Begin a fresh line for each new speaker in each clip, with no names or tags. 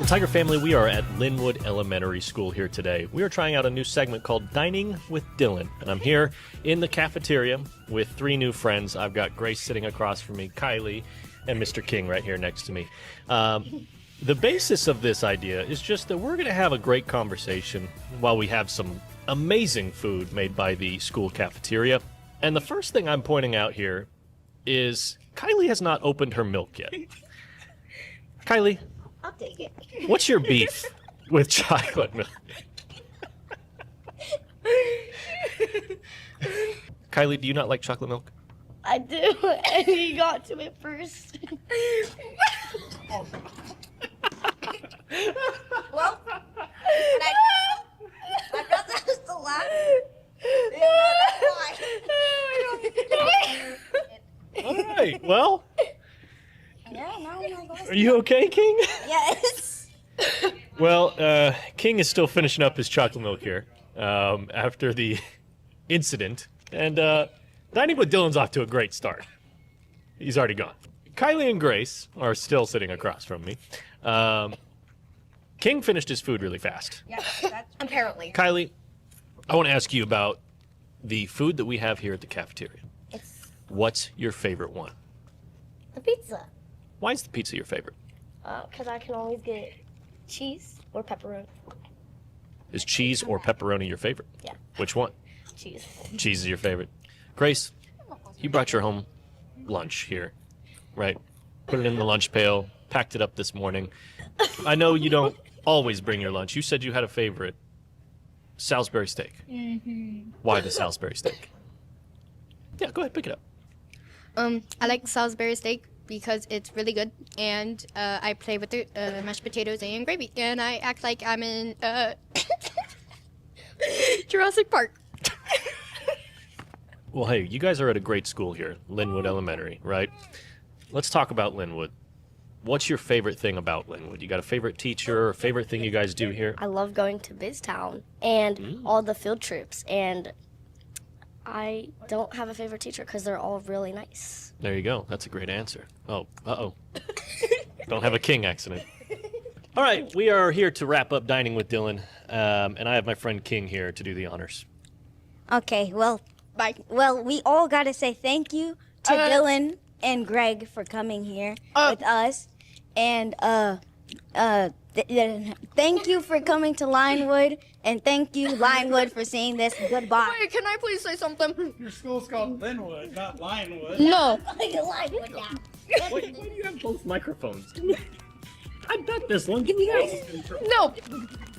Tiger family, we are at Linwood Elementary School here today. We are trying out a new segment called Dining with Dylan, and I'm here in the cafeteria with three new friends. I've got Grace sitting across from me, Kylie, and Mr. King right here next to me. The basis of this idea is just that we're going to have a great conversation while we have some amazing food made by the school cafeteria. And the first thing I'm pointing out here is Kylie has not opened her milk yet. Kylie,
I'll take it.
what's your beef with chocolate milk? Kylie, do you not like chocolate milk?
I do, and he got to it first. Well, I thought that was the last.
All right, well,
Yeah, now I'm like,
are you okay, King?
yes.
Well, King is still finishing up his chocolate milk here after the incident. And Dining with Dylan's off to a great start. He's already gone. Kylie and Grace are still sitting across from me. King finished his food really fast.
Yeah, that's apparently.
Kylie, I want to ask you about the food that we have here at the cafeteria.
It's
What's your favorite one?
the pizza.
Why is the pizza your favorite?
Because I can always get cheese or pepperoni.
Is cheese or pepperoni your favorite?
Yeah,
Which one?
cheese.
Cheese is your favorite. Grace, you brought your home lunch here, right? Put it in the lunch pail, packed it up this morning. I know you don't always bring your lunch. You said you had a favorite, Salisbury steak. Mm-hmm. Why the Salisbury steak? Yeah, go ahead, pick it up.
I like Salisbury steak because it's really good, and I play with the mashed potatoes and gravy, and I act like I'm in Jurassic Park.
Well, hey, you guys are at a great school here, Linwood Elementary, right? Let's talk about Linwood. What's your favorite thing about Linwood? You got a favorite teacher or favorite thing you guys do here?
I love going to BizTown and all the field trips, and I don't have a favorite teacher because they're all really nice.
There you go. That's a great answer. Oh, uh-oh. Don't have a King accident. All right, we are here to wrap up Dining with Dylan, and I have my friend King here to do the honors.
Okay, well, we all got to say thank you to Dylan and Greg for coming here with us, and thank you for coming to Linewood, and thank you, Linewood, for seeing this. Goodbye.
Wait, can I please say something?
Your school's called Linwood, not Linewood.
No.
Why do you have both microphones? I bet this one. Give me that.
No.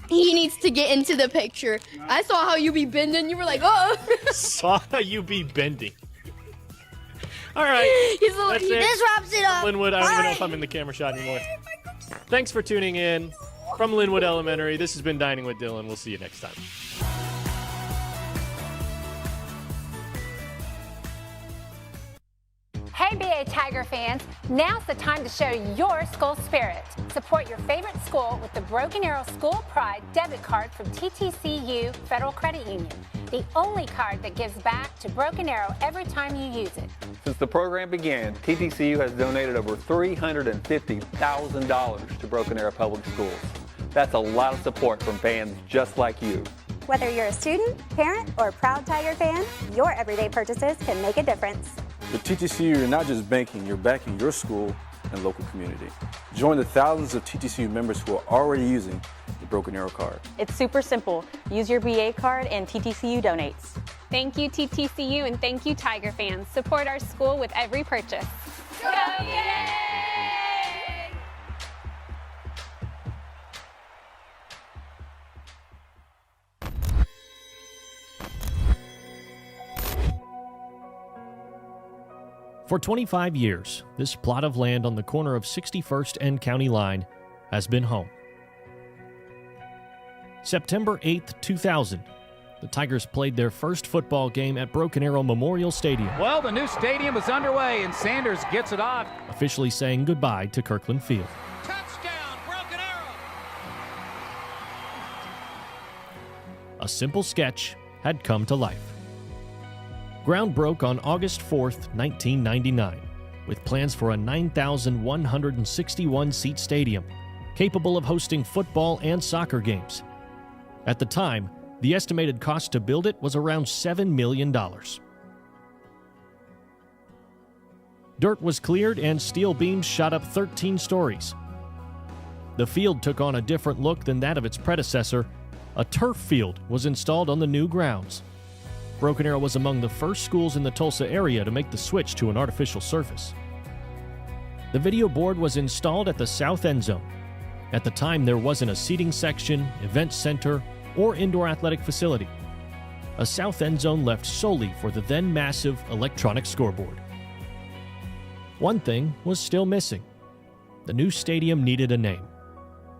He needs to get into the picture. I saw how you be bending. You were like, oh.
Saw you be bending. All right.
He's a little,
That's it.
This wraps it up.
Linwood, I don't even know if I'm in the camera shot anymore. Thanks for tuning in. From Linwood Elementary, this has been Dining with Dylan. We'll see you next time.
Hey BA Tiger fans, now's the time to show your school spirit. Support your favorite school with the Broken Arrow School Pride debit card from TTCU Federal Credit Union. The only card that gives back to Broken Arrow every time you use it.
Since the program began, TTCU has donated over $350,000 to Broken Arrow Public Schools. That's a lot of support from fans just like you.
Whether you're a student, parent, or a proud Tiger fan, your everyday purchases can make a difference.
With TTCU, you're not just banking, you're backing your school and local community. Join the thousands of TTCU members who are already using the Broken Arrow card.
It's super simple. Use your BA card and TTCU donates.
Thank you, TTCU, and thank you, Tiger fans. Support our school with every purchase. Go, yay!
For 25 years, this plot of land on the corner of 61st and County Line has been home. September 8th, 2000, the Tigers played their first football game at Broken Arrow Memorial Stadium.
Well, the new stadium is underway, and Sanders gets it off.
Officially saying goodbye to Kirkland Field.
Touchdown, Broken Arrow!
A simple sketch had come to life. Ground broke on August 4th, 1999, with plans for a 9,161-seat stadium capable of hosting football and soccer games. At the time, the estimated cost to build it was around $7 million. Dirt was cleared and steel beams shot up 13 stories. The field took on a different look than that of its predecessor. A turf field was installed on the new grounds. Broken Arrow was among the first schools in the Tulsa area to make the switch to an artificial surface. The video board was installed at the south end zone. At the time, there wasn't a seating section, event center, or indoor athletic facility. A south end zone left solely for the then massive electronic scoreboard. One thing was still missing. The new stadium needed a name.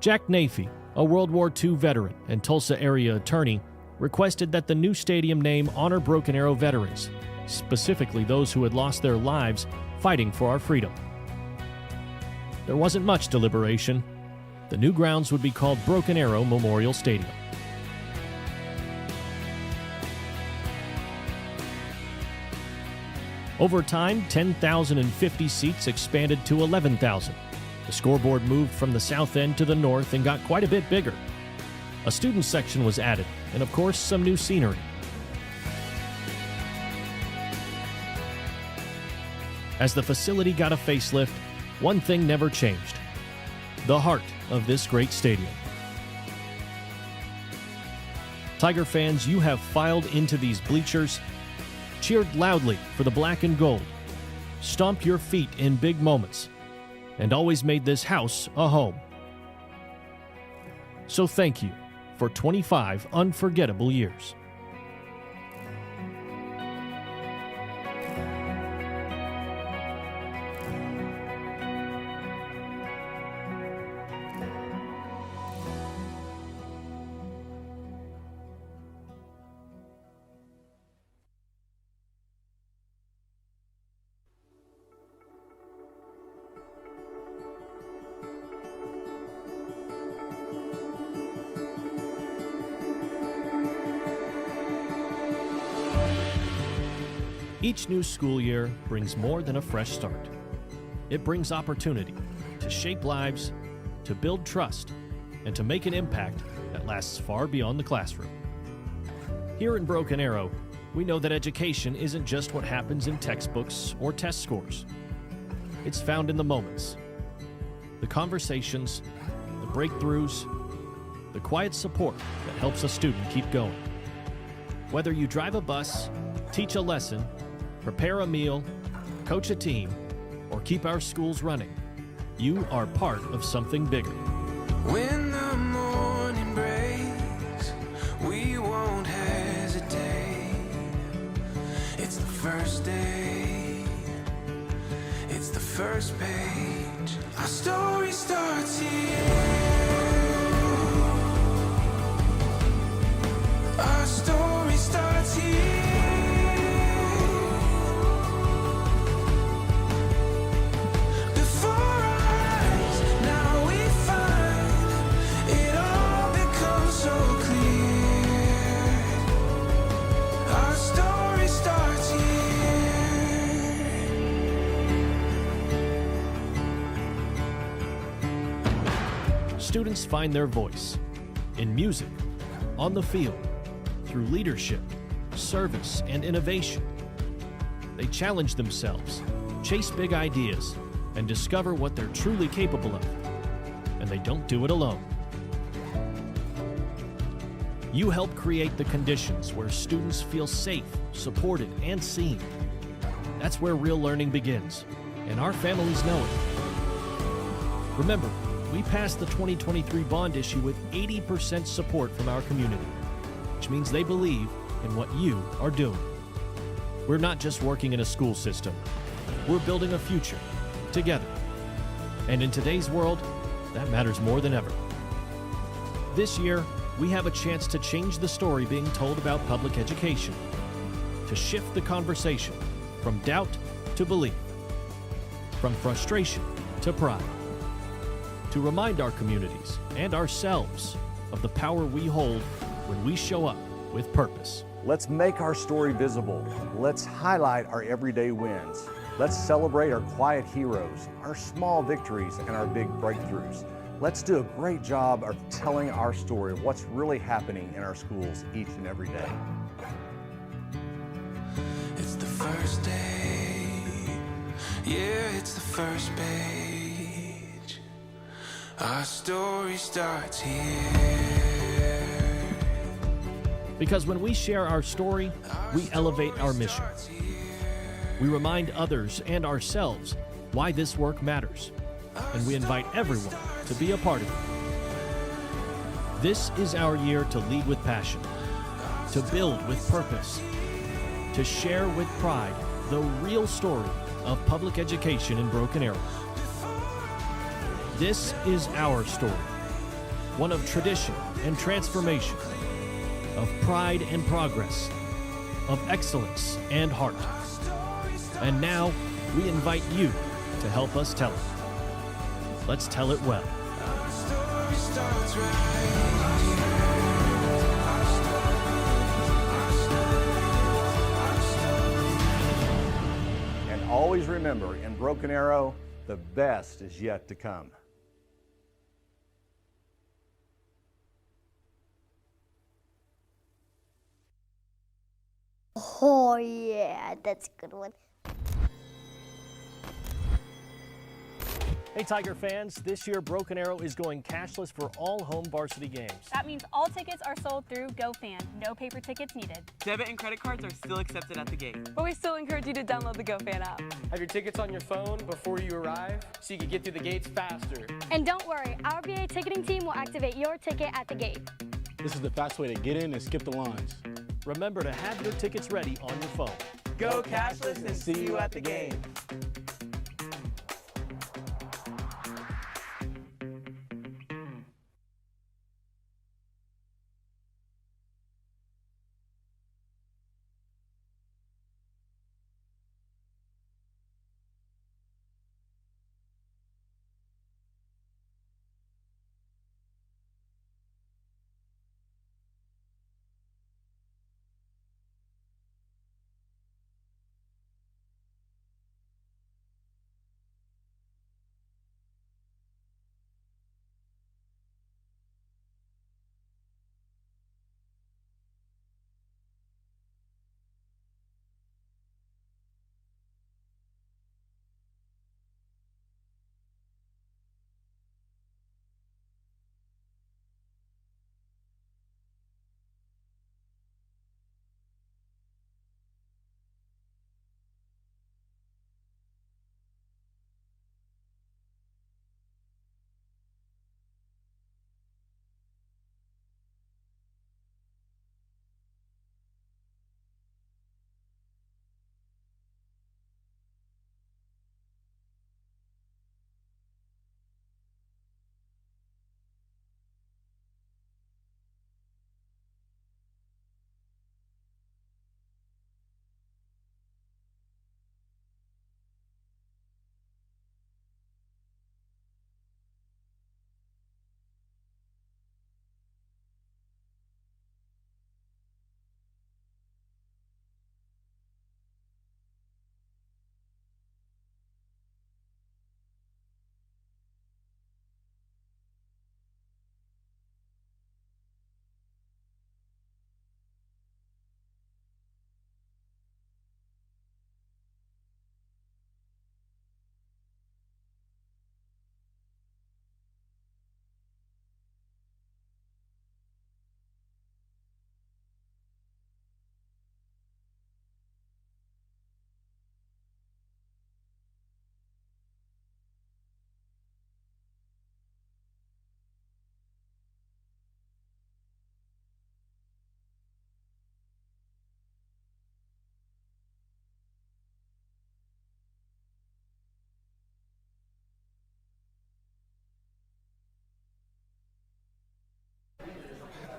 Jack Nafee, a World War II veteran and Tulsa area attorney, requested that the new stadium name honor Broken Arrow veterans, specifically those who had lost their lives fighting for our freedom. There wasn't much deliberation. The new grounds would be called Broken Arrow Memorial Stadium. Over time, 10,050 seats expanded to 11,000. The scoreboard moved from the south end to the north and got quite a bit bigger. A student section was added, and of course, some new scenery. As the facility got a facelift, one thing never changed: the heart of this great stadium. Tiger fans, you have filed into these bleachers, cheered loudly for the black and gold, stomped your feet in big moments, and always made this house a home. So thank you for 25 unforgettable years. Each new school year brings more than a fresh start. It brings opportunity to shape lives, to build trust, and to make an impact that lasts far beyond the classroom. Here in Broken Arrow, we know that education isn't just what happens in textbooks or test scores. It's found in the moments, the conversations, the breakthroughs, the quiet support that helps a student keep going. Whether you drive a bus, teach a lesson, prepare a meal, coach a team, or keep our schools running, you are part of something bigger.
When the morning breaks, we won't hesitate. It's the first day, it's the first page. Our story starts here. Our story starts here.
Students find their voice in music, on the field, through leadership, service, and innovation. They challenge themselves, chase big ideas, and discover what they're truly capable of. And they don't do it alone. You help create the conditions where students feel safe, supported, and seen. That's where real learning begins, and our families know it. Remember, we passed the 2023 bond issue with 80% support from our community, which means they believe in what you are doing. We're not just working in a school system. We're building a future together. And in today's world, that matters more than ever. This year, we have a chance to change the story being told about public education, to shift the conversation from doubt to belief, from frustration to pride, to remind our communities and ourselves of the power we hold when we show up with purpose.
Let's make our story visible. Let's highlight our everyday wins. Let's celebrate our quiet heroes, our small victories, and our big breakthroughs. Let's do a great job of telling our story of what's really happening in our schools each and every day.
It's the first day. Yeah, it's the first page. Our story starts here.
Because when we share our story, we elevate our mission. We remind others and ourselves why this work matters, and we invite everyone to be a part of it. This is our year to lead with passion, to build with purpose, to share with pride the real story of public education in Broken Arrow. This is our story, one of tradition and transformation, of pride and progress, of excellence and heart. And now, we invite you to help us tell it. Let's tell it well.
And always remember, in Broken Arrow, the best is yet to come.
Oh yeah, that's a good one.
Hey Tiger fans, this year Broken Arrow is going cashless for all home varsity games.
That means all tickets are sold through GoFan. No paper tickets needed.
Debit and credit cards are still accepted at the gate.
But we still encourage you to download the GoFan app.
Have your tickets on your phone before you arrive so you can get through the gates faster.
And don't worry, our BA ticketing team will activate your ticket at the gate.
This is the fast way to get in and skip the lines.
Remember to have your tickets ready on your phone.
Go cashless and see you at the game.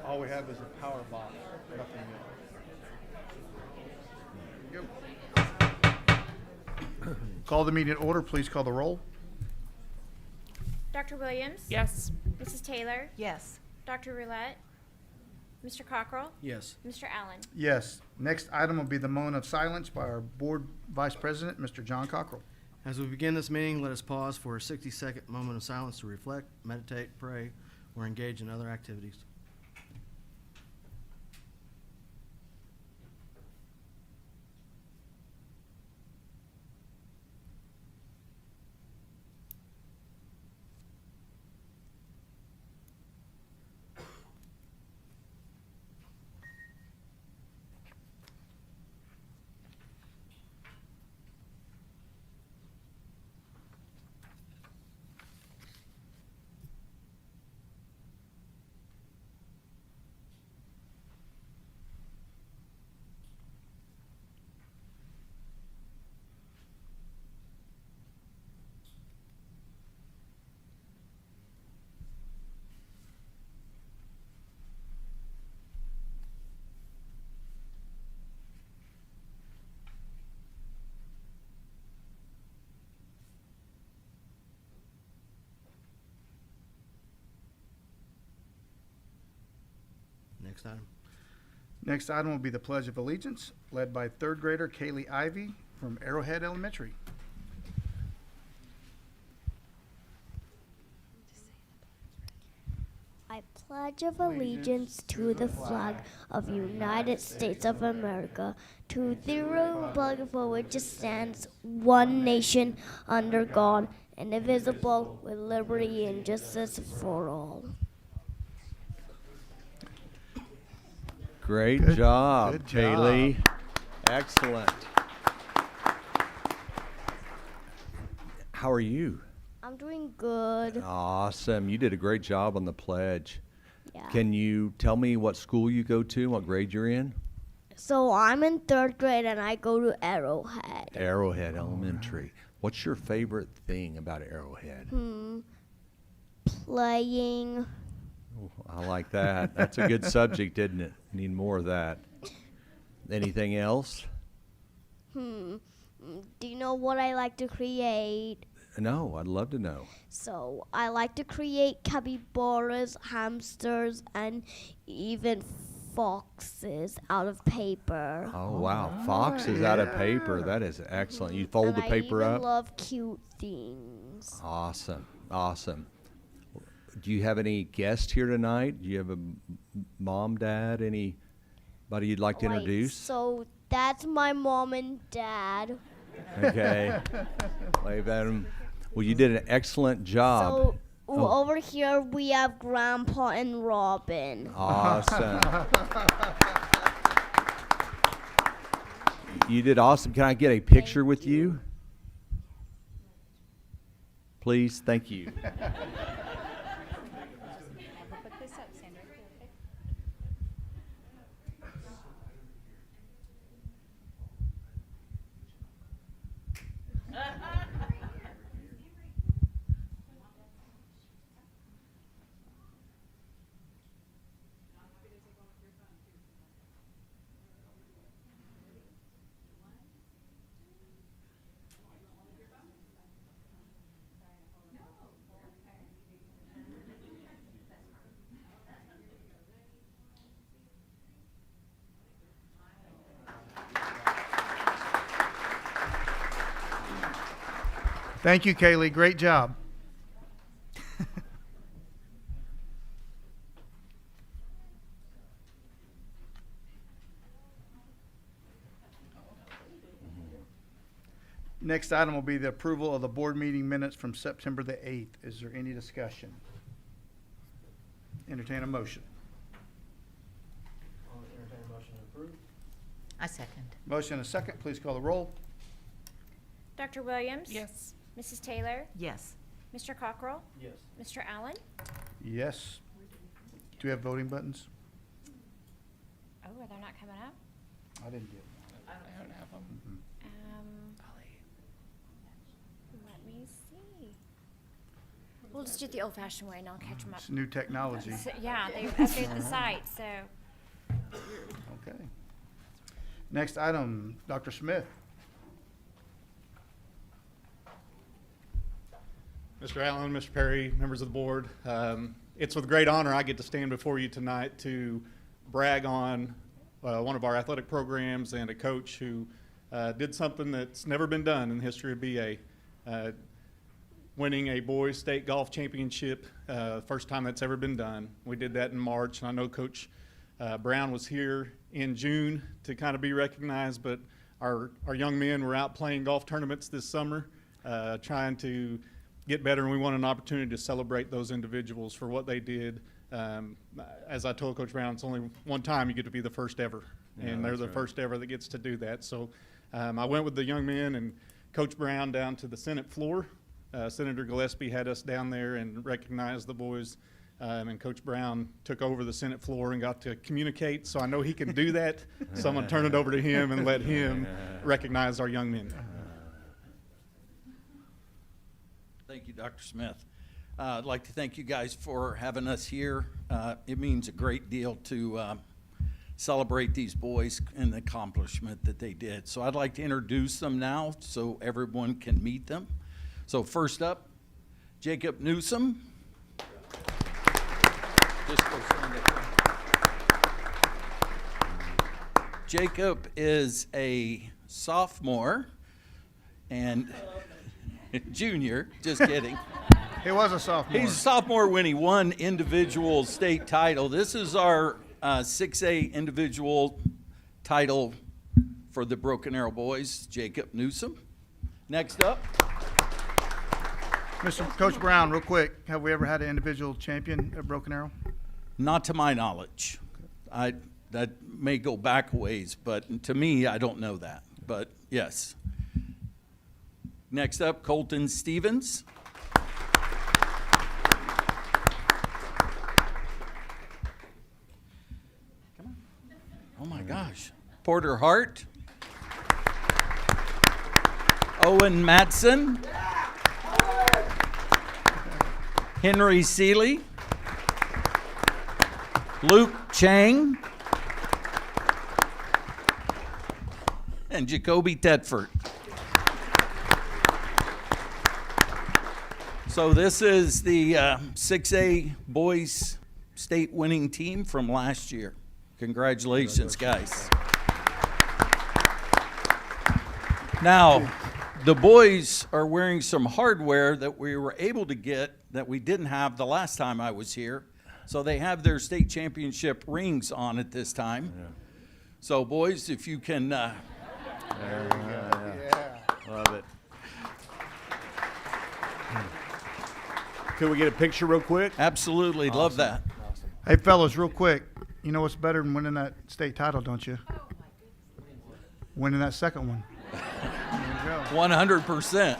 All we have is a power box, nothing else. Call the meeting to order. Please call the roll.
Dr. Williams?
Yes.
Mrs. Taylor?
Yes.
Dr. Roulette? Mr. Cockrell?
Yes.
Mr. Allen?
Yes. Next item will be the moment of silence by our board vice president, Mr. John Cockrell.
As we begin this meeting, let us pause for a 60-second moment of silence to reflect, meditate, pray, or engage in other activities. Next item.
Next item will be the Pledge of Allegiance, led by third grader Kaylee Ivy from Arrowhead Elementary.
I pledge of allegiance to the flag of the United States of America, to the republic for which it stands, one nation, under God, indivisible, with liberty and justice for all.
Great job,
good
Kaylee. Excellent. How are you?
I'm doing good.
Awesome. You did a great job on the pledge.
Yeah.
Can you tell me what school you go to, what grade you're in?
So I'm in third grade and I go to Arrowhead.
Arrowhead Elementary. What's your favorite thing about Arrowhead?
Playing.
Oh, I like that. That's a good subject, isn't it? Need more of that. Anything else?
Do you know what I like to create?
No, I'd love to know.
So I like to create capybaras, hamsters, and even foxes out of paper.
Oh, wow. Foxes out of paper. That is excellent. You fold the paper
I
up?
love cute things.
Awesome. Awesome. Do you have any guests here tonight? Do you have a mom, dad, anybody you'd like to introduce?
So that's my mom and dad.
Okay. Wave at them. Well, you did an excellent job.
So over here we have Grandpa and Robin.
Awesome. You did awesome. Can I get a picture with you? Please, thank you.
Thank you, Kaylee. Great job. Next item will be the approval of the board meeting minutes from September the 8th. Is there any discussion? Entertain a motion.
I'll entertain a motion to approve.
I second.
Motion and a second. Please call the roll.
Dr. Williams?
Yes.
Mrs. Taylor?
Yes.
Mr. Cockrell?
Yes.
Mr. Allen?
Yes. Do we have voting buttons?
Oh, are they not coming up?
I didn't get
I don't have them.
Let me see. We'll just do it the old-fashioned way, and I'll catch them up.
It's new technology.
Yeah, they updated the site, so.
Okay. Next item, Dr. Smith.
Mr. Allen, Mr. Perry, members of the board, it's with great honor I get to stand before you tonight to brag on one of our athletic programs and a coach who did something that's never been done in the history of BA. winning a boys state golf championship, first time that's ever been done. We did that in March, and I know Coach Brown was here in June to kind of be recognized, but our young men were out playing golf tournaments this summer, trying to get better, and we want an opportunity to celebrate those individuals for what they did. As I told Coach Brown, it's only one time you get to be the first ever, and they're the first ever that gets to do that. So I went with the young men and Coach Brown down to the Senate floor. Senator Gillespie had us down there and recognized the boys, and Coach Brown took over the Senate floor and got to communicate. So I know he can do that. So I'm going to turn it over to him and let him recognize our young men.
Thank you, Dr. Smith. I'd like to thank you guys for having us here. It means a great deal to celebrate these boys and the accomplishment that they did. So I'd like to introduce them now so everyone can meet them. So first up, Jacob Newsom. Just go stand up there. Jacob is a sophomore and junior, just kidding.
He was a sophomore.
He's a sophomore when he won individual state title. This is our 6A individual title for the Broken Arrow boys, Jacob Newsom. Next up.
Mr. Coach Brown, real quick, have we ever had an individual champion at Broken Arrow?
Not to my knowledge. That may go back a ways, but to me, I don't know that. But yes. Next up, Colton Stevens. Oh my gosh. Porter Hart. Owen Matson. Henry Seeley. Luke Chang. And Jacoby Tedford. So this is the 6A boys state winning team from last year. Congratulations, guys. Now, the boys are wearing some hardware that we were able to get that we didn't have the last time I was here. So they have their state championship rings on at this time. Yeah. So boys, if you can.
Yeah. Love it.
Can we get a picture real quick?
Absolutely. Awesome. Love that.
Awesome. Hey, fellas, real quick. You know what's better than winning that state title, don't you? Winning that second one.
100%.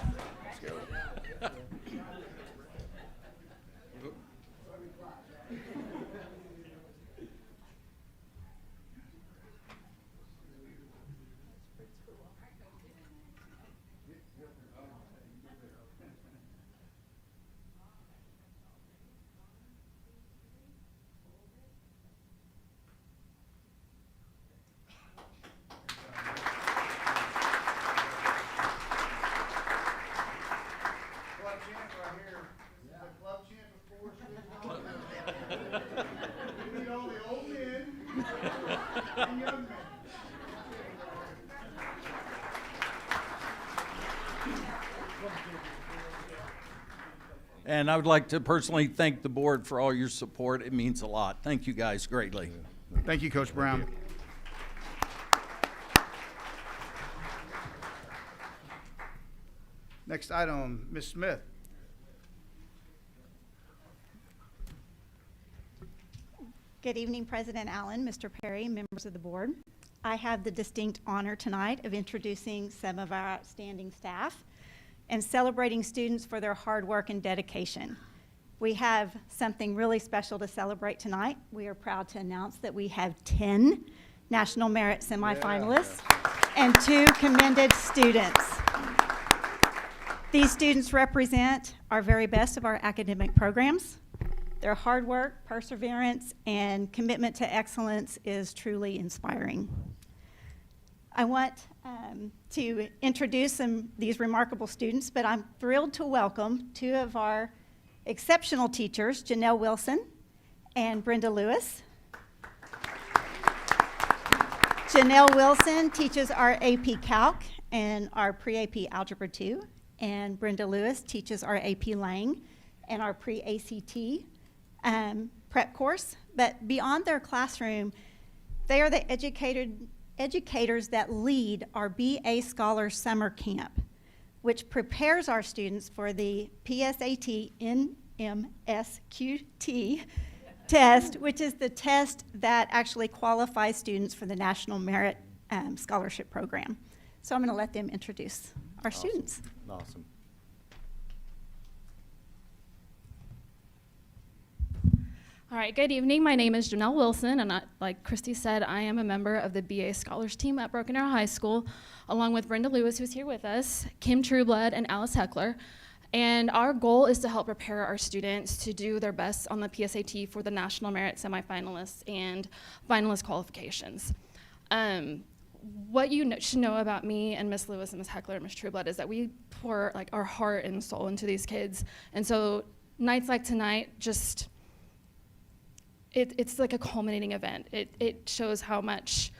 And I would like to personally thank the board for all your support. It means a lot. Thank you guys greatly.
Thank you, Coach Brown. Next item, Ms. Smith.
Good evening, President Allen, Mr. Perry, members of the board. I have the distinct honor tonight of introducing some of our outstanding staff and celebrating students for their hard work and dedication. We have something really special to celebrate tonight. We are proud to announce that we have 10 National Merit semifinalists and 2 commended students. These students represent our very best of our academic programs. Their hard work, perseverance, and commitment to excellence is truly inspiring. I want to introduce these remarkable students, but I'm thrilled to welcome 2 of our exceptional teachers, Janelle Wilson and Brenda Lewis. Janelle Wilson teaches our AP Calc and our Pre-AP Algebra 2, and Brenda Lewis teaches our AP Lang and our pre-ACT prep course. But beyond their classroom, they are the educators that lead our BA Scholar Summer Camp, which prepares our students for the PSAT NMSQT test, which is the test that actually qualifies students for the National Merit Scholarship Program. So I'm going to let them introduce our students.
Awesome.
All right, good evening. My name is Janelle Wilson, and like Christy said, I am a member of the BA Scholars team at Broken Arrow High School, along with Brenda Lewis, who's here with us, Kim Trueblood, and Alice Heckler. And our goal is to help prepare our students to do their best on the PSAT for the National Merit semifinalists and finalist qualifications. What you should know about me and Miss Lewis and Miss Heckler and Miss Trueblood is that we pour like our heart and soul into these kids. And so nights like tonight, just, it's like a culminating event. It shows how much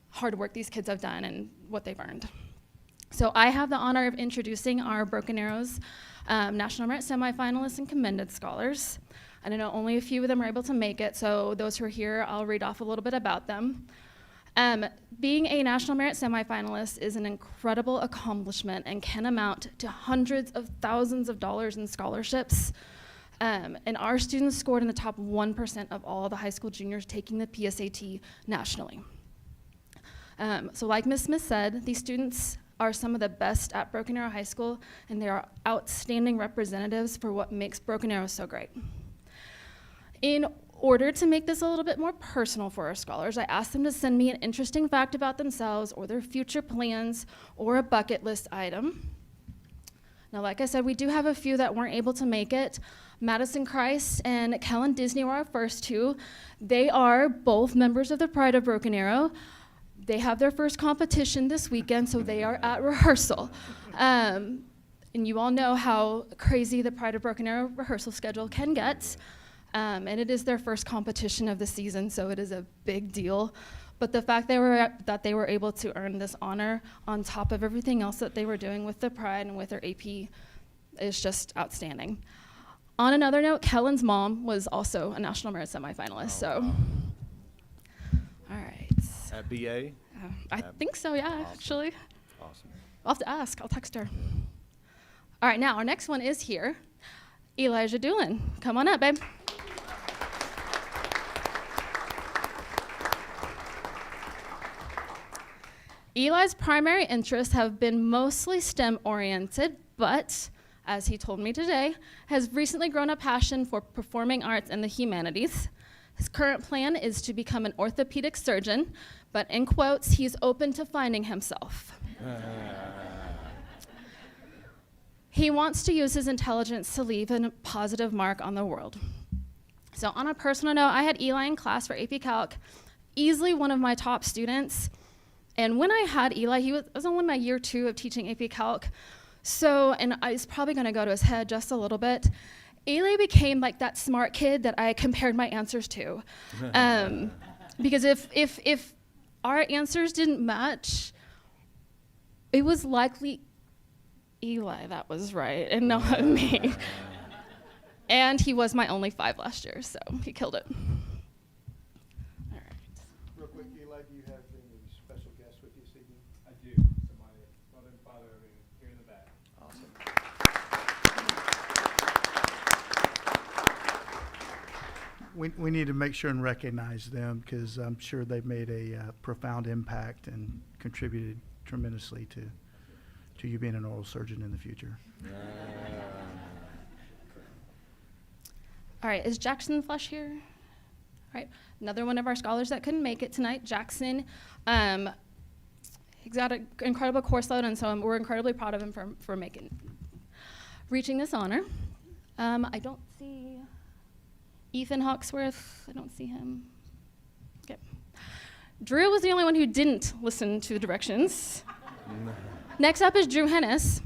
hard work these kids have done and what they've earned. So I have the honor of introducing our Broken Arrows National Merit semifinalists and commended scholars. And I know only a few of them are able to make it, so those who are here, I'll read off a little bit about them. Being a National Merit semifinalist is an incredible accomplishment and can amount to hundreds of thousands of dollars in scholarships. And our students scored in the top 1% of all the high school juniors taking the PSAT nationally. So like Ms. Smith said, these students are some of the best at Broken Arrow High School, and they are outstanding representatives for what makes Broken Arrow so great. In order to make this a little bit more personal for our scholars, I asked them to send me an interesting fact about themselves or their future plans or a bucket list item. Now, like I said, we do have a few that weren't able to make it. Madison Christ and Kellen Disney were our first two. They are both members of the Pride of Broken Arrow. They have their first competition this weekend, so they are at rehearsal. And you all know how crazy the Pride of Broken Arrow rehearsal schedule can get. And it is their first competition of the season, so it is a big deal. But the fact that they were able to earn this honor on top of everything else that they were doing with the Pride and with their AP is just outstanding. On another note, Kellen's mom was also a National Merit semifinalist, so. All right.
At BA?
I think so, yeah,
Awesome.
actually.
Awesome.
I'll have to ask, I'll text her. All right, now our next one is here. Elijah Doolin, come on up, babe. Eli's primary interests have been mostly STEM-oriented, but, as he told me today, has recently grown a passion for performing arts and the humanities. His current plan is to become an orthopedic surgeon, but in quotes, he's open to finding himself. He wants to use his intelligence to leave a positive mark on the world. So on a personal note, I had Eli in class for AP Calc, easily one of my top students. And when I had Eli, he was only my year 2 of teaching AP Calc. So, and I was probably gonna go to his head just a little bit. Eli became like that smart kid that I compared my answers to. Because if our answers didn't match, it was likely Eli that was right and not me. And he was my only 5 last year, so he killed it. All right.
Real quick, Eli, do you have any special guests with you this evening?
I do. So my mother and father are here in the back.
Awesome. We need to make sure and recognize them because I'm sure they've made a profound impact and contributed tremendously to you being an oral surgeon in the future.
All right, is Jackson Flush here? All right, another one of our scholars that couldn't make it tonight, Jackson. He's got an incredible course load, and so we're incredibly proud of him for reaching this honor. I don't see Ethan Hawksworth. I don't see him. Okay. Drew was the only one who didn't listen to the directions. Next up is Drew Hennis.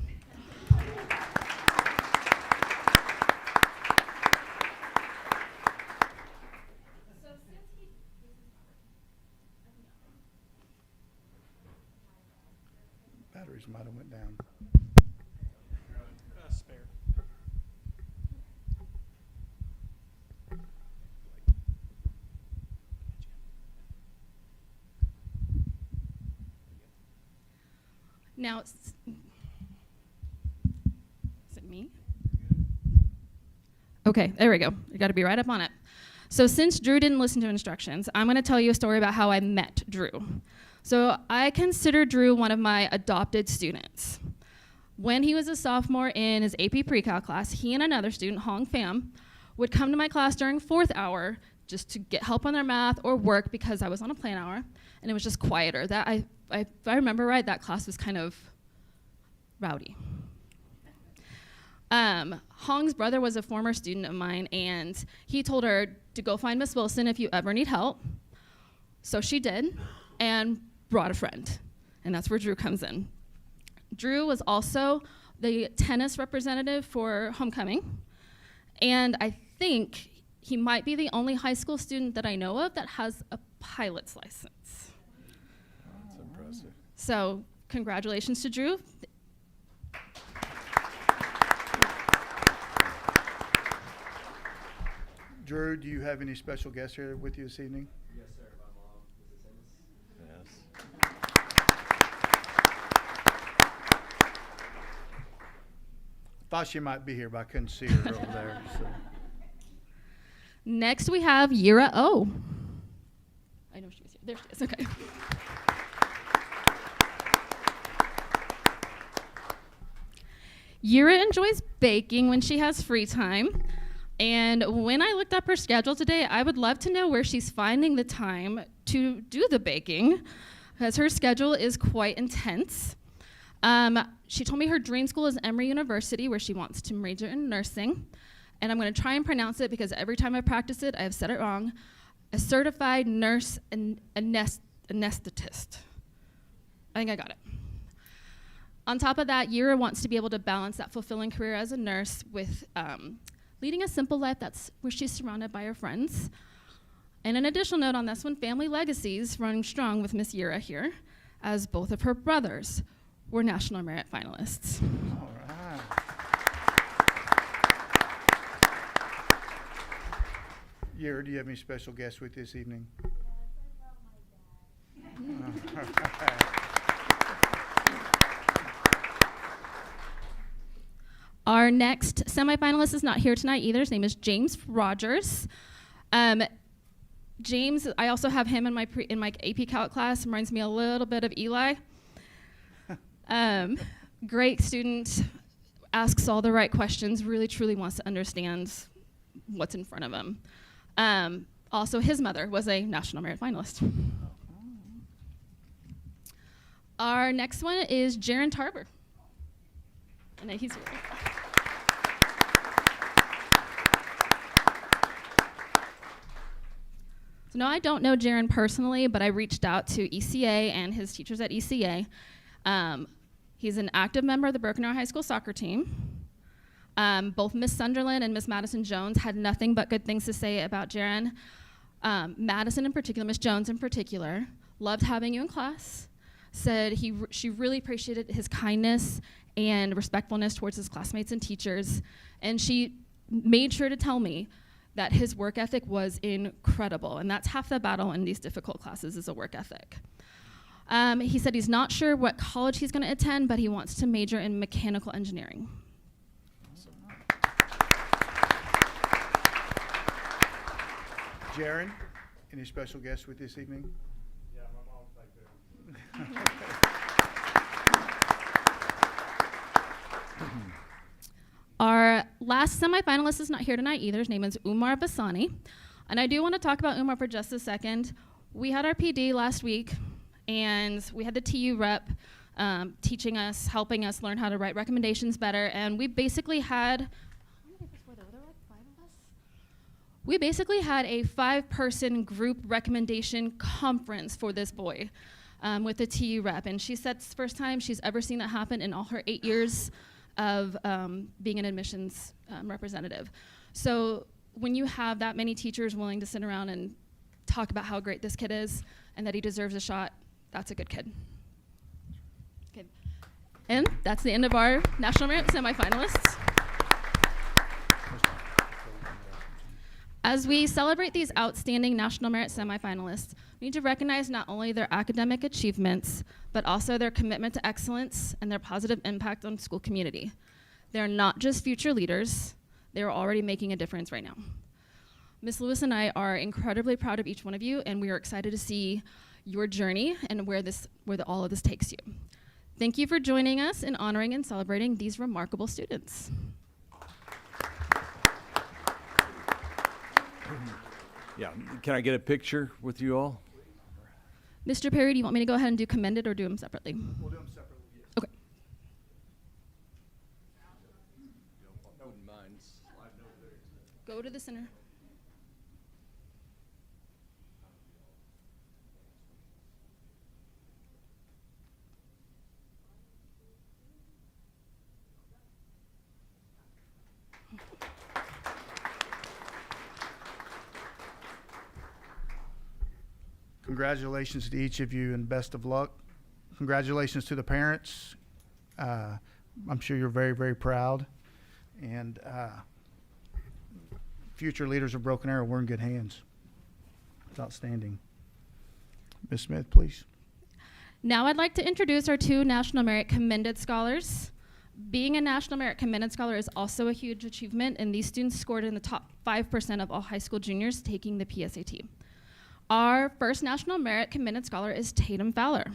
Batteries might have went down.
fair.
Now, is it me? Okay, there we go. You got to be right up on it. So since Drew didn't listen to instructions, I'm going to tell you a story about how I met Drew. So I consider Drew one of my adopted students. When he was a sophomore in his AP Pre-Cal class, he and another student, Hong Pham, would come to my class during 4th hour just to get help on their math or work because I was on a plan hour, and it was just quieter. That if I remember right, that class was kind of rowdy. Hong's brother was a former student of mine, and he told her to go find Miss Wilson if you ever need help. So she did, and brought a friend, and that's where Drew comes in. Drew was also the tennis representative for homecoming, and I think he might be the only high school student that I know of that has a pilot's license.
That's impressive.
So congratulations to Drew.
Drew, do you have any special guests here with you this evening?
Yes, sir. My mom is a tennis.
Thought she might be here, but I couldn't see her over there. So.
Next we have Yira O. I know she was here. There she is. Okay. Yira enjoys baking when she has free time. And when I looked up her schedule today, I would love to know where she's finding the time to do the baking, because her schedule is quite intense. She told me her dream school is Emory University, where she wants to major in nursing. And I'm going to try and pronounce it because every time I practice it, I have said it wrong. A certified nurse and anesthetist. I think I got it. On top of that, Yira wants to be able to balance that fulfilling career as a nurse with leading a simple life that's where she's surrounded by her friends. And an additional note on this one, family legacies running strong with Miss Yira here, as both of her brothers were National Merit finalists.
All right. Yira, do you have any special guests with you this evening?
Our next semifinalist is not here tonight either. His name is James Rogers. James, I also have him in my AP Calc class. Reminds me a little bit of Eli. Great student, asks all the right questions, really truly wants to understand what's in front of him. Also, his mother was a National Merit finalist. Our next one is Jaron Tarver. And he's here. So no, I don't know Jaron personally, but I reached out to ECA and his teachers at ECA. He's an active member of the Broken Arrow High School soccer team. Both Miss Sunderland and Miss Madison Jones had nothing but good things to say about Jaron. Madison in particular, Miss Jones in particular, loved having you in class. Said she really appreciated his kindness and respectfulness towards his classmates and teachers. And she made sure to tell me that his work ethic was incredible. And that's half the battle in these difficult classes, is a work ethic. He said he's not sure what college he's going to attend, but he wants to major in mechanical engineering.
Jaron, any special guests with this evening?
Yeah, my mom's like that.
Our last semifinalist is not here tonight either. His name is Umar Basani. And I do want to talk about Umar for just a second. We had our PD last week, and we had the TU rep teaching us, helping us learn how to write recommendations better. And we basically had, we basically had a 5-person group recommendation conference for this boy with the TU rep. And she said it's the first time she's ever seen that happen in all her 8 years of being an admissions representative. So when you have that many teachers willing to sit around and talk about how great this kid is and that he deserves a shot, that's a good kid. Okay. And that's the end of our National Merit semifinalists. As we celebrate these outstanding National Merit semifinalists, we need to recognize not only their academic achievements, but also their commitment to excellence and their positive impact on school community. They're not just future leaders, they're already making a difference right now. Ms. Lewis and I are incredibly proud of each one of you, and we are excited to see your journey and where all of this takes you. Thank you for joining us in honoring and celebrating these remarkable students.
Yeah, can I get a picture with you all?
Mr. Perry, do you want me to go ahead and do commended or do them separately?
We'll do them separately. Yes.
Okay. Go to the center.
Congratulations to each of you and best of luck. Congratulations to the parents. I'm sure you're very, very proud. And future leaders of Broken Arrow, we're in good hands. It's outstanding. Ms. Smith, please.
Now I'd like to introduce our two National Merit Commended Scholars. Being a National Merit Commended Scholar is also a huge achievement, and these students scored in the top 5% of all high school juniors taking the PSAT. Our first National Merit Commended Scholar is Tatum Fowler.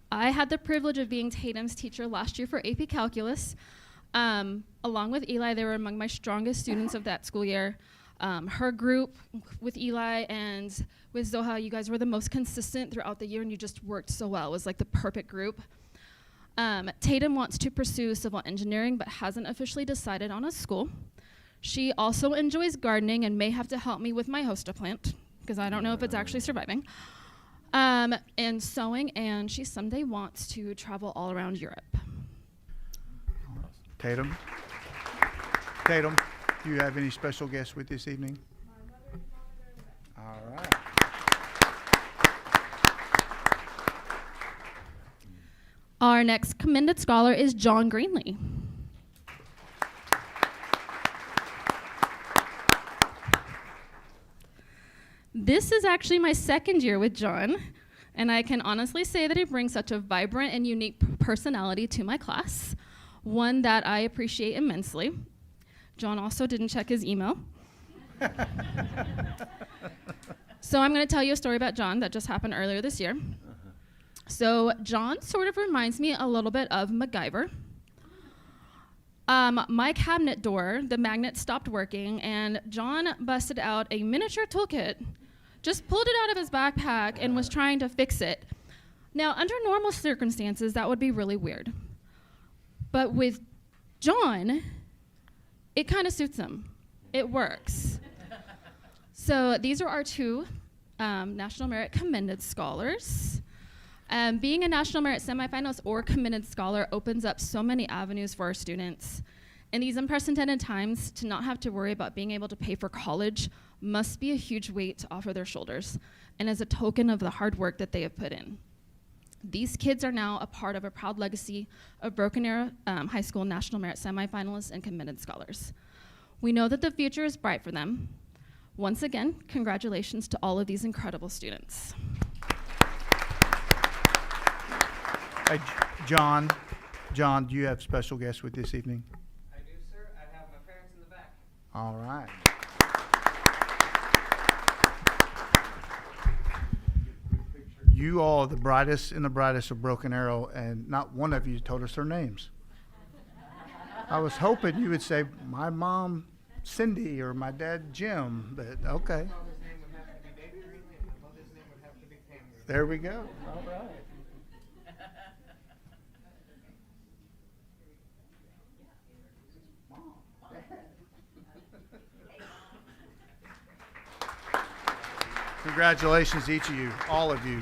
I had the privilege of being Tatum's teacher last year for AP Calculus. Along with Eli, they were among my strongest students of that school year. Her group with Eli and with Zoha, you guys were the most consistent throughout the year, and you just worked so well. It was like the perfect group. Tatum wants to pursue civil engineering but hasn't officially decided on a school. She also enjoys gardening and may have to help me with my hosta plant because I don't know if it's actually surviving. And sewing, and she someday wants to travel all around Europe.
Tatum, do you have any special guests with this evening? All right.
Our next commended scholar is John Greenlee. This is actually my second year with John, and I can honestly say that he brings such a vibrant and unique personality to my class, one that I appreciate immensely. John also didn't check his email. So I'm going to tell you a story about John that just happened earlier this year. So John sort of reminds me a little bit of MacGyver. My cabinet door, the magnet stopped working, and John busted out a miniature toolkit, just pulled it out of his backpack, and was trying to fix it. Now, under normal circumstances, that would be really weird. But with John, it kind of suits him. It works. So these are our two National Merit Commended Scholars. Being a National Merit semifinalist or Commended Scholar opens up so many avenues for our students. In these unprecedented times, to not have to worry about being able to pay for college must be a huge weight off of their shoulders, and as a token of the hard work that they have put in. These kids are now a part of a proud legacy of Broken Arrow High School National Merit semifinalists and Commended Scholars. We know that the future is bright for them. Once again, congratulations to all of these incredible students.
Hey, John, do you have special guests with this evening?
I do, sir. I have my parents in the back.
All right. You all are the brightest and the brightest of Broken Arrow, and not one of you told us their names. I was hoping you would say, my mom, Cindy, or my dad, Jim, but okay. There we go. All right. Congratulations to each of you, all of you.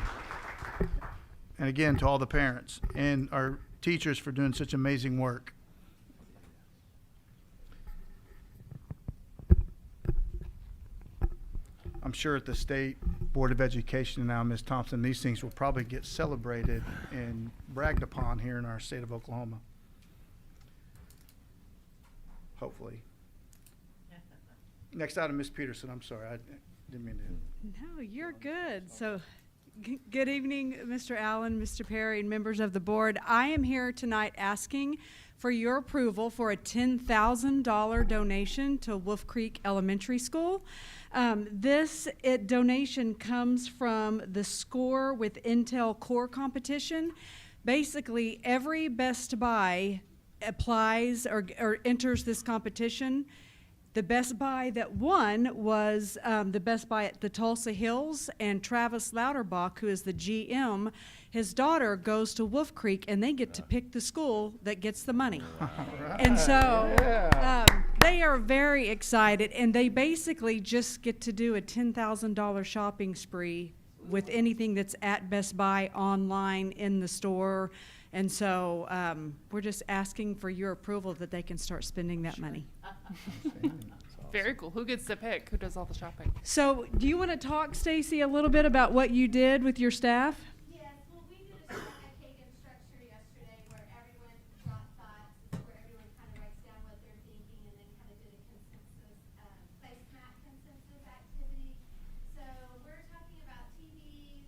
And again, to all the parents and our teachers for doing such amazing work. I'm sure at the state Board of Education now, Ms. Thompson, these things will probably get celebrated and bragged upon here in our state of Oklahoma. Hopefully. Next item, Ms. Peterson. I'm sorry, I didn't mean to.
No, you're good. So, good evening, Mr. Allen, Mr. Perry, and members of the board. I am here tonight asking for your approval for a $10,000 donation to Wolf Creek Elementary School. This donation comes from the Score with Intel Core competition. Basically, every Best Buy applies or enters this competition. The Best Buy that won was the Best Buy at the Tulsa Hills, and Travis Lauterbach, who is the GM, his daughter goes to Wolf Creek, and they get to pick the school that gets the money. And so they are very excited, and they basically just get to do a $10,000 shopping spree with anything that's at Best Buy, online, in the store. And so we're just asking for your approval that they can start spending that money.
Very cool. Who gets to pick? Who does all the shopping?
So do you want to talk, Stacy, a little bit about what you did with your staff?
Yes, well, we did a cake and structure yesterday where everyone brought thoughts, where everyone kind of writes down what they're thinking and then kind of did a consensus, placemat consensus activity. So we're talking about TVs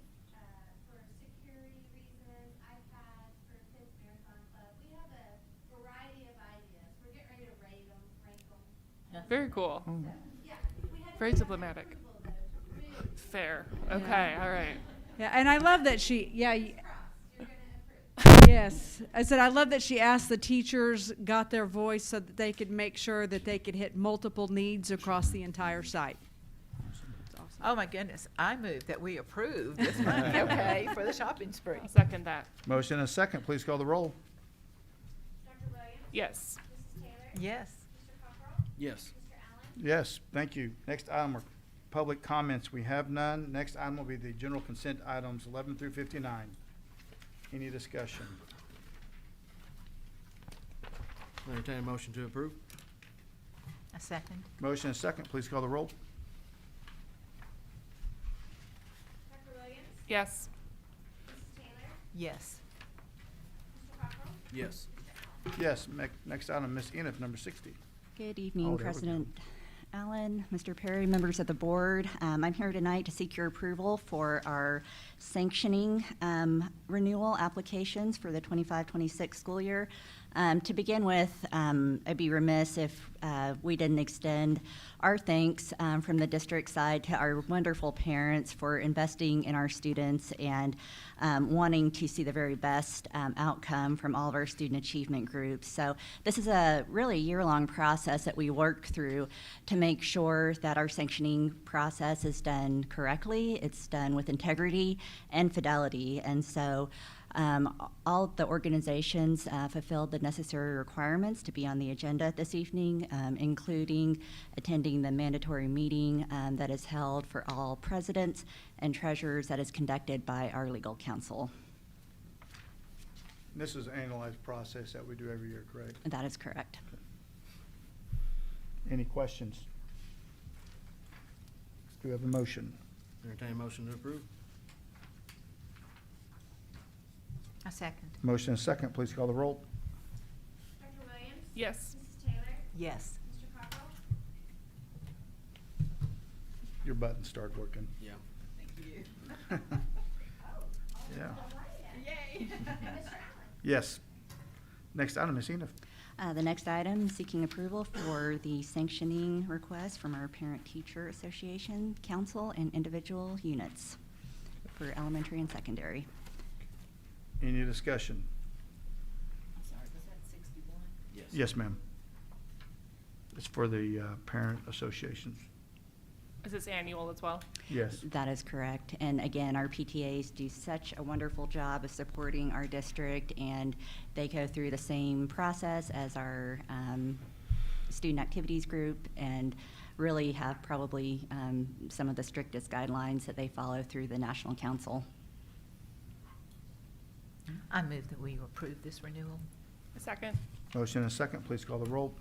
for security reasons, iPads for Kids Marathon Club. We have a variety of ideas. We're getting ready to rank them.
Very cool.
So, yeah, we had
Very diplomatic. Fair. Okay. All right.
Yeah, and I love that yes. I said I love that she asked the teachers, got their voice so that they could make sure that they could hit multiple needs across the entire site.
Oh my goodness. I move that we approve this money, okay, for the shopping spree. I'll second that.
Motion and a second. Please call the roll.
Dr. Williams?
Yes.
Mrs. Taylor?
Yes.
Mr. Cockrell?
Yes.
Mr. Allen?
Yes, thank you. Next item are public comments. We have none. Next item will be the general consent items 11 through 59. Any discussion?
Entertain a motion to approve.
A second.
Motion and second. Please call the roll.
Dr. Williams?
Yes.
Mrs. Taylor?
Yes.
Mr. Cockrell?
Yes.
Yes, next item, Ms. Enif, number 60.
Good evening,
Oh, there we go.
President Allen, Mr. Perry, members of the board. I'm here tonight to seek your approval for our sanctioning renewal applications for the 25-26 school year. To begin with, I'd be remiss if we didn't extend our thanks from the district side to our wonderful parents for investing in our students and wanting to see the very best outcome from all of our student achievement groups. So this is a really year-long process that we work through to make sure that our sanctioning process is done correctly, it's done with integrity and fidelity. And so all of the organizations fulfilled the necessary requirements to be on the agenda this evening, including attending the mandatory meeting that is held for all presidents and treasurers that is conducted by our legal counsel.
This is an annualized process that we do every year, correct?
That is correct.
Any questions? Do we have a motion?
Entertain a motion to approve.
A second.
Motion and second. Please call the roll.
Dr. Williams?
Yes.
Mrs. Taylor?
Yes.
Mr. Cockrell?
Your button started working.
Yeah.
Thank you.
Yeah.
Yay.
Mr. Allen?
Yes. Next item, Ms. Enif.
The next item, seeking approval for the sanctioning request from our Parent-Teacher Association, Council, and individual units for elementary and secondary.
Any discussion?
I'm sorry, was that 61?
Yes.
Yes, ma'am. It's for the parent associations.
Is this annual as well?
Yes.
That is correct. And again, our PTAs do such a wonderful job of supporting our district, and they go through the same process as our student activities group and really have probably some of the strictest guidelines that they follow through the National Council.
I move that we approve this renewal. A second.
Motion and second. Please call the roll.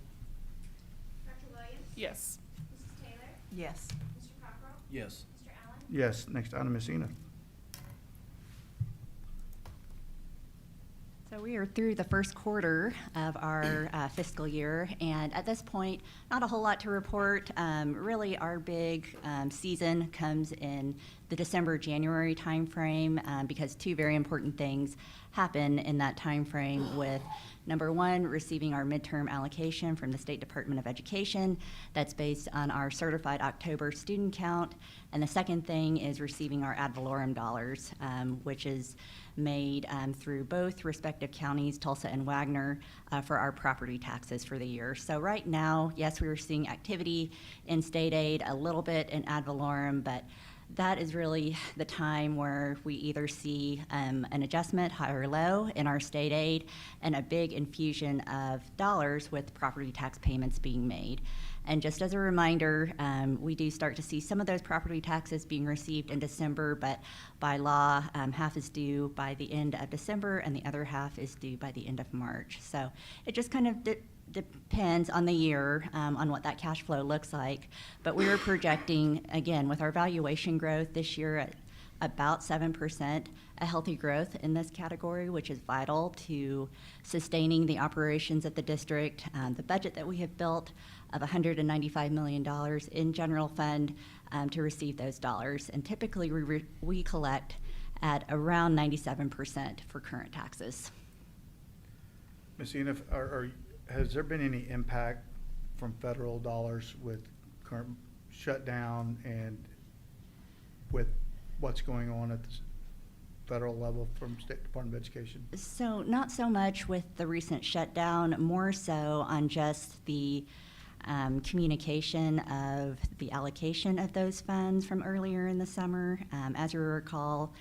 Dr. Williams?
Yes.
Mrs. Taylor?
Yes.
Mr. Cockrell?
Yes.
Mr. Allen?
Yes, next item, Ms. Ina.
So we are through the first quarter of our fiscal year, and at this point, not a whole lot to report. Really, our big season comes in the December-January timeframe because two very important things happen in that timeframe with, number one, receiving our midterm allocation from the State Department of Education. That's based on our certified October student count. And the second thing is receiving our ad valorem dollars, which is made through both respective counties, Tulsa and Wagner, for our property taxes for the year. So right now, yes, we were seeing activity in state aid, a little bit in ad valorem, but that is really the time where we either see an adjustment, high or low, in our state aid, and a big infusion of dollars with property tax payments being made. And just as a reminder, we do start to see some of those property taxes being received in December, but by law, half is due by the end of December and the other half is due by the end of March. So it just kind of depends on the year, on what that cash flow looks like. But we are projecting, again, with our valuation growth this year at about 7%, a healthy growth in this category, which is vital to sustaining the operations of the district. The budget that we have built of $195 million in general fund to receive those dollars. And typically we collect at around 97% for current taxes.
Ms. Ina, has there been any impact from federal dollars with current shutdown and with what's going on at the federal level from State Department of Education?
So not so much with the recent shutdown, more so on just the communication of the allocation of those funds from earlier in the summer. As you recall,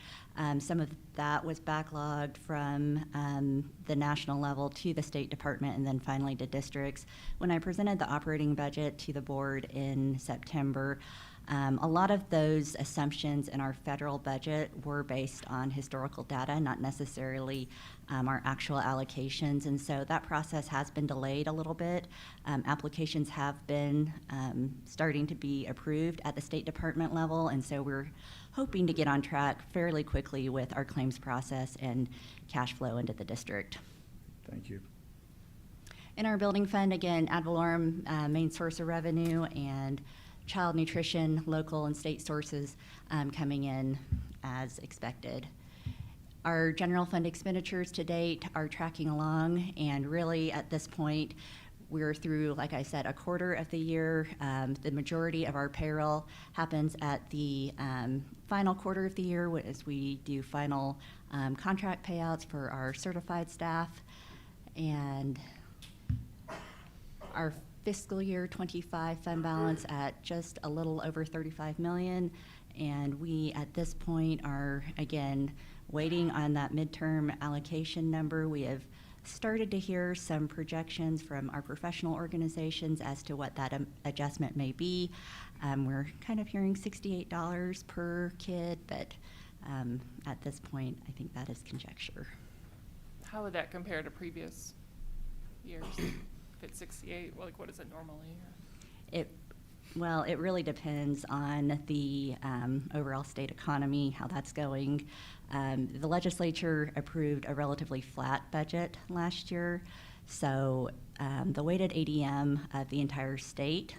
some of that was backlogged from the national level to the State Department and then finally to districts. When I presented the operating budget to the board in September, a lot of those assumptions in our federal budget were based on historical data, not necessarily our actual allocations, and so that process has been delayed a little bit. Applications have been starting to be approved at the State Department level, and so we're hoping to get on track fairly quickly with our claims process and cash flow into the district.
Thank you.
In our building fund, again, ad valorem, main source of revenue, and child nutrition, local and state sources coming in as expected. Our general fund expenditures to date are tracking along, and really at this point, we're through, like I said, a quarter of the year. The majority of our payroll happens at the final quarter of the year as we do final contract payouts for our certified staff. And our fiscal year 25 fund balance at just a little over $35 million. And we, at this point, are, again, waiting on that midterm allocation number. We have started to hear some projections from our professional organizations as to what that adjustment may be. We're kind of hearing $68 per kid, but at this point, I think that is conjecture.
How would that compare to previous years? If it's 68, like what is it normally?
Well, it really depends on the overall state economy, how that's going. The legislature approved a relatively flat budget last year, so the weighted ADM of the entire state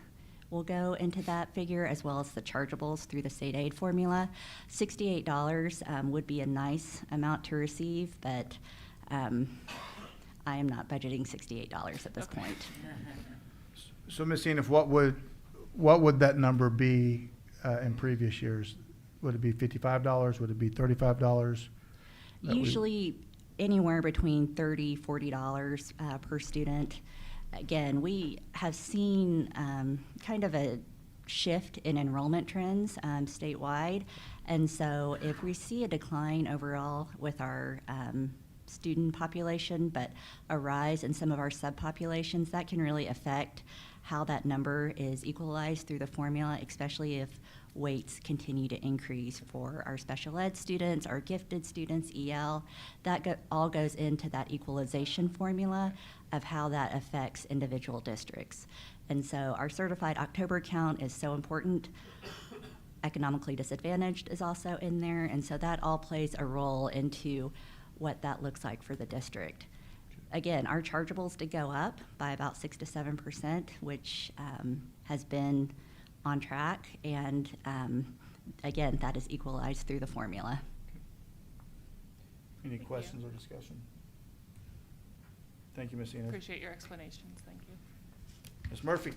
will go into that figure, as well as the chargeables through the state aid formula. $68 would be a nice amount to receive, but I am not budgeting $68 at this point.
So, Ms. Ina, what would that number be in previous years? Would it be $55? Would it be $35?
Usually anywhere between $30, $40 per student. Again, we have seen kind of a shift in enrollment trends statewide, and so if we see a decline overall with our student population, but a rise in some of our subpopulations, that can really affect how that number is equalized through the formula, especially if weights continue to increase for our special ed students, our gifted students, EL. That all goes into that equalization formula of how that affects individual districts. And so our certified October count is so important. economically disadvantaged is also in there, and so that all plays a role into what that looks like for the district. Again, our chargeables did go up by about 6 to 7%, which has been on track, and again, that is equalized through the formula.
Any questions or discussion? Thank you, Ms. Enos.
Appreciate your explanations, thank you.
Ms. Murphy?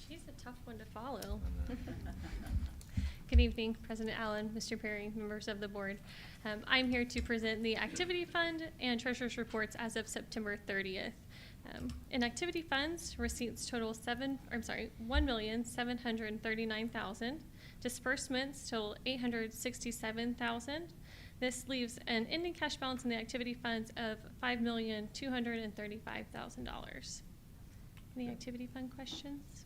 She's a tough one to follow. Good evening, President Allen, Mr. Perry, members of the board. I'm here to present the activity fund and treasurer's reports as of September 30th. In activity funds, receipts total $1,739,000. Disbursements total $867,000. This leaves an ending cash balance in the activity funds of $5,235,000. Any activity fund questions?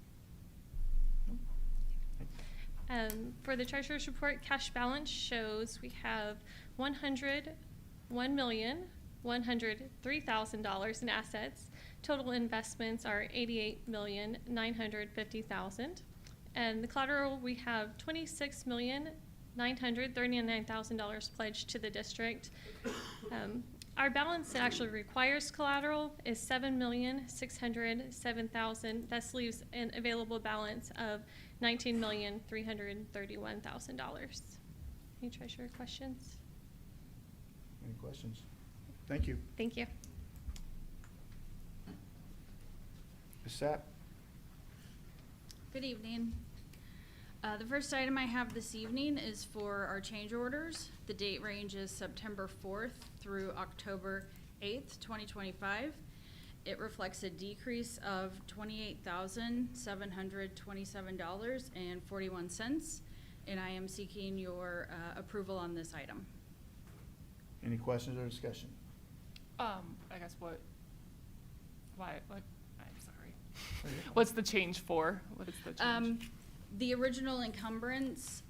For the treasurer's report, cash balance shows we have $101,103,000 in assets. Total investments are $88,950,000. And the collateral, we have $26,939,000 pledged to the district. Our balance that actually requires collateral is $7,607,000. That leaves an available balance of $19,331,000. Any treasurer questions?
Any questions? Thank you.
Thank you.
Ms. Sapp?
Good evening. The first item I have this evening is for our change orders. The date range is September 4th through October 8th, 2025. It reflects a decrease of $28,727.41, and I am seeking your approval on this item.
Any questions or discussion?
I guess I'm sorry. What's the change for? What is the change?
The original encumbrance,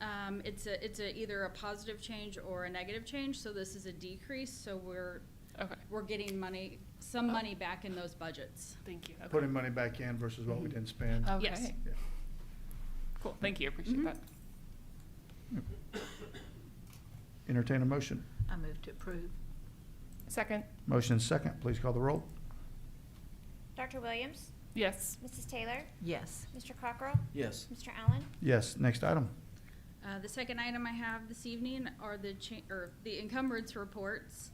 it's either a positive change or a negative change, so this is a decrease, so we're getting some money back in those budgets.
Thank you. Okay.
Putting money back in versus what we didn't spend.
Okay.
Yes.
Yeah.
Cool, thank you, appreciate that.
Entertain a motion.
I move to approve.
Second.
Motion second. Please call the roll.
Dr. Williams?
Yes.
Mrs. Taylor?
Yes.
Mr. Cockrell?
Yes.
Mr. Allen?
Yes. Next item.
The second item I have this evening are the encumbrance reports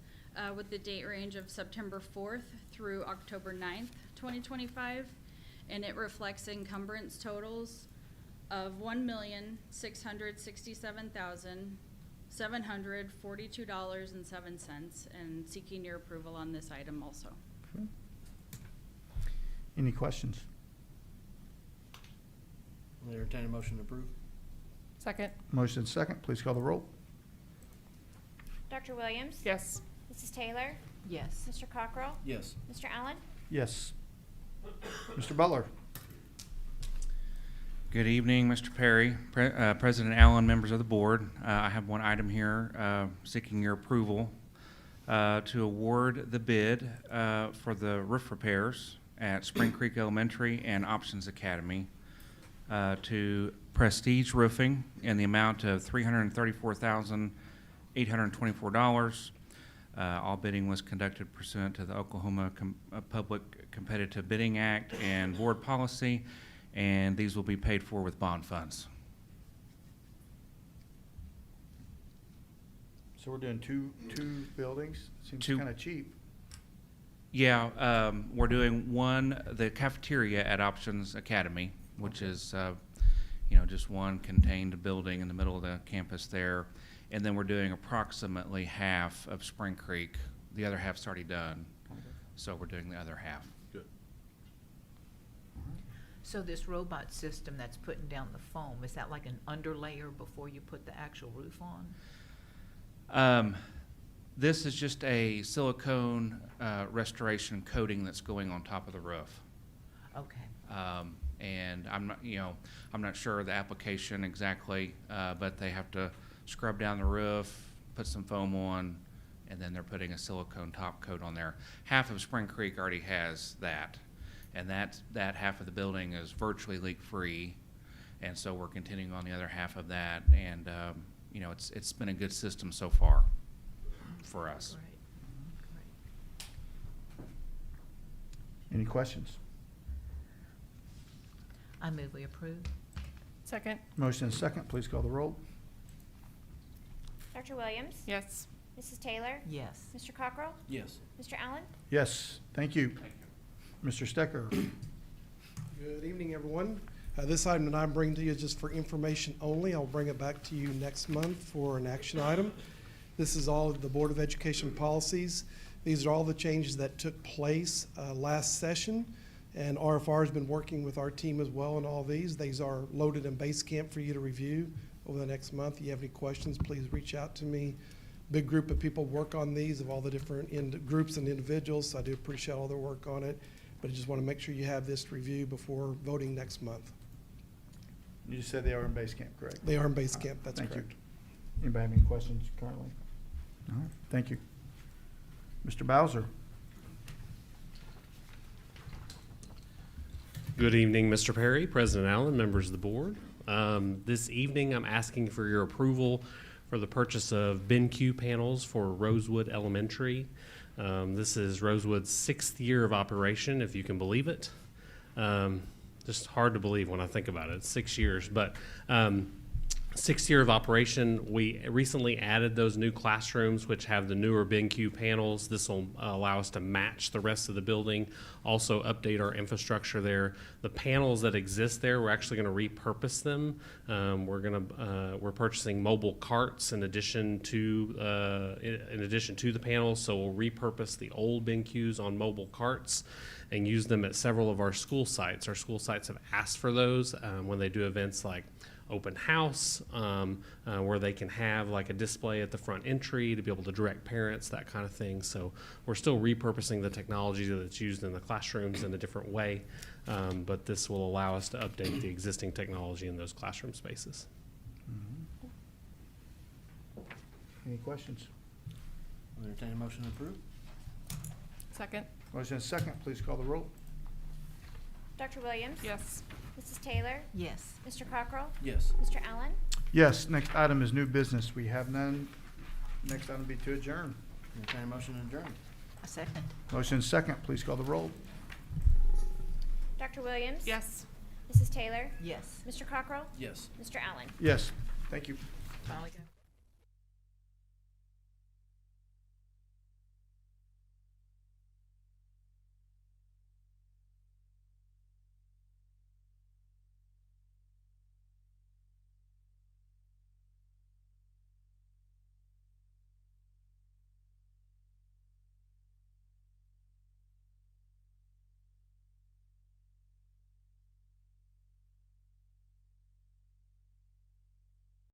with the date range of September 4th through October 9th, 2025, and it reflects encumbrance totals of $1,667,742.07, and seeking your approval on this item also.
Okay. Any questions?
I'll entertain a motion to approve.
Second.
Motion second. Please call the roll.
Dr. Williams?
Yes.
Mrs. Taylor?
Yes.
Mr. Cockrell?
Yes.
Mr. Allen?
Yes. Mr. Butler?
Good evening, Mr. Perry, President Allen, members of the board. I have one item here seeking your approval to award the bid for the roof repairs at Spring Creek Elementary and Options Academy to Prestige Roofing in the amount of $334,824. All bidding was conducted pursuant to the Oklahoma Public Competitive Bidding Act and board policy, and these will be paid for with bond funds.
So we're doing two buildings? Seems kind of cheap.
Yeah, we're doing the cafeteria at Options Academy, which is, just one contained building in the middle of the campus there. And then we're doing approximately half of Spring Creek. The other half's already done. Okay. So we're doing the other half.
Good.
So this robot system that's putting down the foam, is that like an underlayer before you put the actual roof on?
This is just a silicone restoration coating that's going on top of the roof.
Okay.
And I'm not sure of the application exactly, but they have to scrub down the roof, put some foam on, and then they're putting a silicone top coat on there. Half of Spring Creek already has that, And that half of the building is virtually leak-free. And so we're continuing on the other half of that. And, you know, it's been a good system so far for us.
Any questions?
I move we approve.
Second.
Motion and second, please call the roll.
Dr. Williams?
Yes.
Mrs. Taylor?
Yes.
Mr. Cockrell?
Yes.
Mr. Allen?
Yes, thank you. Mr. Stecker.
Good evening, everyone. This item that I'm bringing to you is just for information only. I'll bring it back to you next month for an action item. This is all of the Board of Education policies. These are all the changes that took place last session, and RFR has been working with our team as well on all these. These are loaded in Basecamp for you to review over the next month. If you have any questions, please reach out to me. Big group of people work on these, of all the different groups and individuals, so I do appreciate all their work on it. But I just want to make sure you have this review before voting next month.
You just said they are in Basecamp, correct?
They are in Basecamp, that's
Thank you.
correct.
Anybody have any questions currently? All right, thank you. Mr. Bowser.
Good evening, Mr. Perry, President Allen, members of the board. This evening, I'm asking for your approval for the purchase of BenQ panels for Rosewood Elementary. This is Rosewood's 6th year of operation, if you can believe it. Just hard to believe when I think about it. It's 6 years, but 6th year of operation. We recently added those new classrooms, which have the newer BenQ panels. This will allow us to match the rest of the building, also update our infrastructure there. The panels that exist there, we're actually going to repurpose them. We're purchasing mobile carts in addition to the panels, so we'll repurpose the old BenQs on mobile carts and use them at several of our school sites. Our school sites have asked for those when they do events like open house, where they can have like a display at the front entry to be able to direct parents, that kind of thing. So we're still repurposing the technology that's used in the classrooms in a different way, but this will allow us to update the existing technology in those classroom spaces.
Any questions?
I'll entertain a motion to approve.
Second.
Motion and second, please call the roll.
Dr. Williams?
Yes.
Mrs. Taylor?
Yes.
Mr. Cockrell?
Yes.
Mr. Allen?
Yes, next item is new business. We have none. Next item will be to adjourn.
Entertain a motion to adjourn.
A second.
Motion and second, please call the roll.
Dr. Williams?
Yes.
Mrs. Taylor?
Yes.
Mr. Cockrell?
Yes.
Mr. Allen?
Yes, thank you.
Finally got